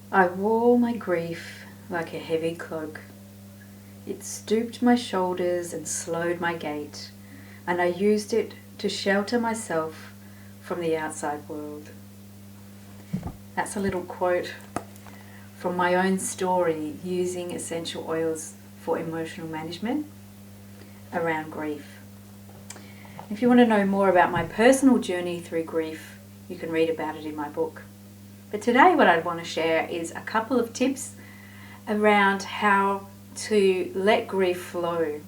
I wore my grief like a heavy cloak. It stooped my shoulders and slowed my gait, and I used it to shelter myself from the outside world. That's a little quote from my own story using essential oils for emotional management around grief. If you want to know more about my personal journey through grief, you can read about it in my book. But today what I want to share is a couple of tips around how to let grief flow.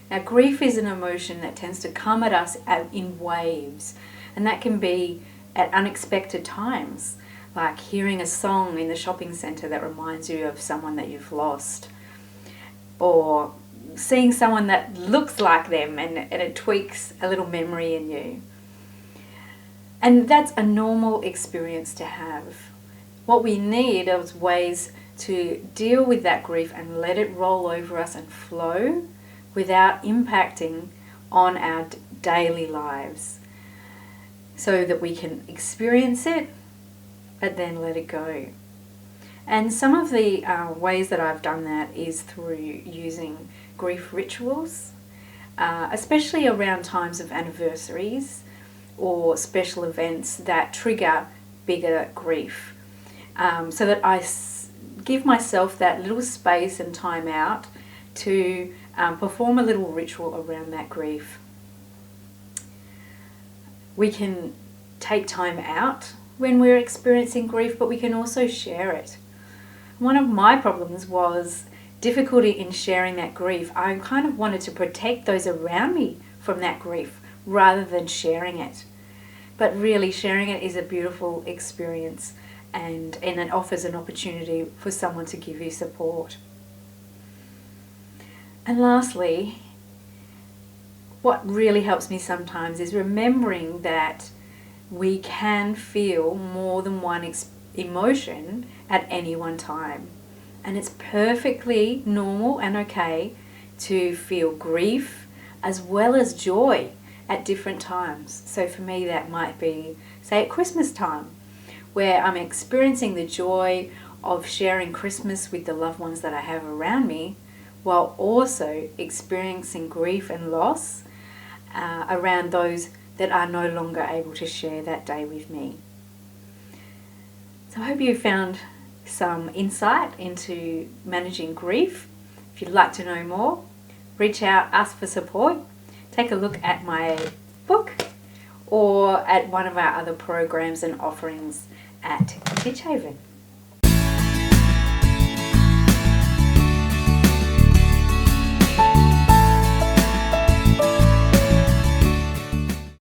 Now, grief is an emotion that tends to come at us in waves, and that can be at unexpected times, like hearing a song in the shopping centre that reminds you of someone that you've lost, or seeing someone that looks like them and it tweaks a little memory in you. And that's a normal experience to have. What we need is ways to deal with that grief and let it roll over us and flow without impacting on our daily lives, so that we can experience it but then let it go. And some of the ways that I've done that is through using grief rituals, especially around times of anniversaries or special events that trigger bigger grief, so that I give myself that little space and time out to perform a little ritual around that grief. We can take time out when we're experiencing grief, but we can also share it. One of my problems was difficulty in sharing that grief. I kind of wanted to protect those around me from that grief rather than sharing it. But really, sharing it is a beautiful experience, and it offers an opportunity for someone to give you support. And lastly, what really helps me sometimes is remembering that we can feel more than one emotion at any one time. And it's perfectly normal and okay to feel grief as well as joy at different times. So for me, that might be, say, at Christmas time, where I'm experiencing the joy of sharing Christmas with the loved ones that I have around me, while also experiencing grief and loss around those that are no longer able to share that day with me. So I hope you found some insight into managing grief. If you'd like to know more, reach out, ask for support, take a look at my book or at one of our other programs and offerings at Stitch Haven.